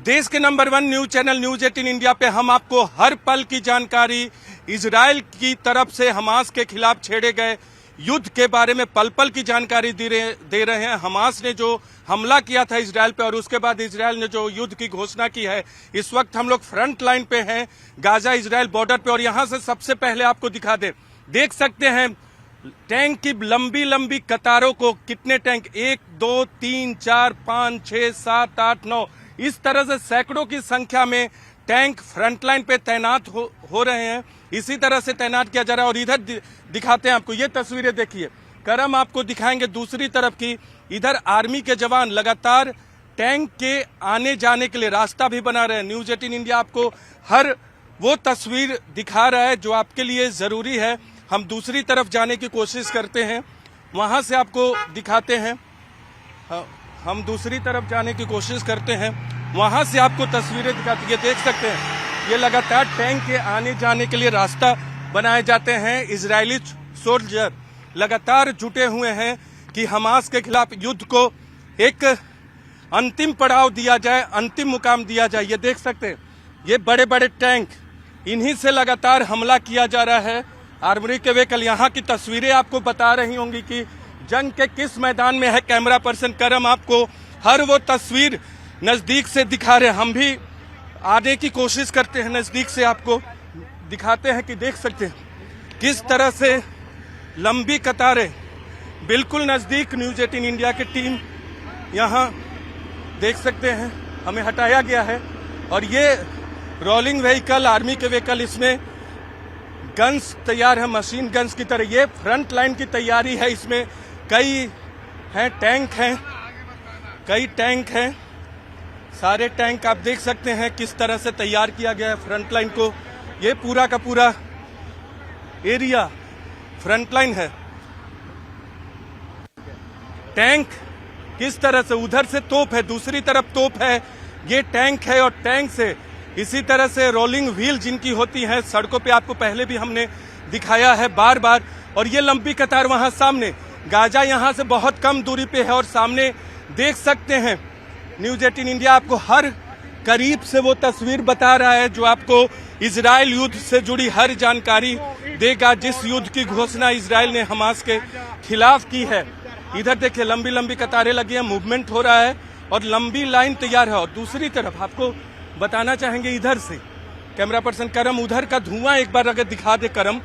देश के number 1 news channel news 18 India पे हम आपको हर पल की जानकारी इजराइल की तरफ से हमास के खिलाफ छेड़े गए युद्ध के बारे में पल पल की जानकारी दे रहे हैं। हमास ने जो हमला किया था इजराइल पे और उसके बाद इजराइल ने जो युद्ध की घोषणा की है, इस वक्त हम लोग फ्रंट लाइन पे हैं, गाजा इजराइल बॉर्डर पे। और यहां से सबसे पहले आपको दिखा देख सकते हैं टैंक की लंबी लंबी कतारों को। कितने टैंक, 1 2 3 4 5 6 7 8 9, इस तरह से सैकड़ों की संख्या में टैंक फ्रंट लाइन पे तैनात हो रहे हैं। इसी तरह से तैनात किया जा रहा है। और इधर दिखाते हैं आपको, ये तस्वीरें देखिए, करम आपको दिखाएंगे दूसरी तरफ की। इधर आर्मी के जवान लगातार टैंक के आने जाने के लिए रास्ता भी बना रहे हैं। न्यूज 18 इंडिया आपको हर वो तस्वीर दिखा रहा है जो आपके लिए जरूरी है। हम दूसरी तरफ जाने की कोशिश करते हैं, वहां से आपको दिखाते हैं। हम दूसरी तरफ जाने की कोशिश करते हैं, वहां से आपको तस्वीरें दिखाती है। देख सकते हैं ये लगातार टैंक के आने जाने के लिए रास्ता बनाए जाते हैं। इजरायली सोल्जर लगातार जुटे हुए हैं कि हमास के खिलाफ युद्ध को एक अंतिम पड़ाव दिया जाए, अंतिम मुकाम दिया जाए। ये देख सकते हैं ये बड़े बड़े टैंक, इन्हीं से लगातार हमला किया जा रहा है। आर्मी के व्हीकल, यहाँ की तस्वीरें आपको बता रही होंगी कि जंग के किस मैदान में है। कैमरा पर्सन करम आपको हर वो तस्वीर नजदीक से दिखा रहे हैं। हम भी आने की कोशिश करते हैं, नजदीक से आपको दिखाते हैं कि देख सकते हैं किस तरह से लंबी कतारें बिल्कुल नजदीक। न्यूज 18 इंडिया की टीम यहाँ देख सकते हैं, हमें हटाया गया है। और ये रोलिंग व्हीकल, आर्मी के व्हीकल, इसमें गन्स तैयार है, मशीन गन्स की तरह। ये फ्रंट लाइन की तैयारी है, इसमें कई हैं टैंक हैं, कई टैंक हैं। सारे टैंक आप देख सकते हैं किस तरह से तैयार किया गया है फ्रंट लाइन को। ये पूरा का पूरा एरिया फ्रंट लाइन है। टैंक किस तरह से, उधर से तोप है, दूसरी तरफ तोप है, ये टैंक है। और टैंक से इसी तरह से रोलिंग व्हील जिनकी होती हैं सड़कों पे, आपको पहले भी हमने दिखाया है बार बार। और ये लंबी कतार वहां सामने, गाजा यहां से बहुत कम दूरी पे है। और सामने देख सकते हैं न्यूज 18 इंडिया आपको हर करीब से वो तस्वीर बता रहा है जो आपको इजराइल युद्ध से जुड़ी हर जानकारी देगा, जिस युद्ध की घोषणा इजराइल ने हमास के खिलाफ की है। इधर देखिए लंबी लंबी कतारें लगी हैं, मूवमेंट हो रहा है और लंबी लाइन तैयार है। और दूसरी तरफ आपको बताना चाहेंगे, इधर से कैमरा पर्सन करम, उधर का धुआं एक बार अगर दिखा दे करम,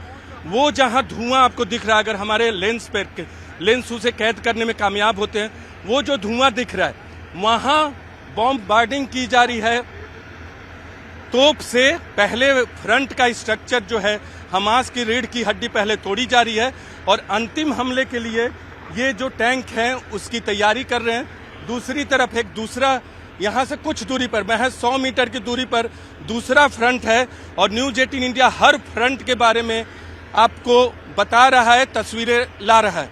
वो जहां धुआं आपको दिख रहा है, अगर हमारे लेंस उसे कैद करने में कामयाब होते हैं, वो जो धुआं दिख रहा है वहां बॉम्बार्डिंग की जा रही है तोप से। पहले फ्रंट का स्ट्रक्चर जो है, हमास की रीढ़ की हड्डी पहले तोड़ी जा रही है और अंतिम हमले के लिए ये जो टैंक हैं उसकी तैयारी कर रहे हैं। दूसरी तरफ एक दूसरा, यहां से कुछ दूरी पर, महज 100 मीटर की दूरी पर दूसरा फ्रंट है। और न्यूज 18 इंडिया हर फ्रंट के बारे में आपको बता रहा है, तस्वीरें ला रहा है।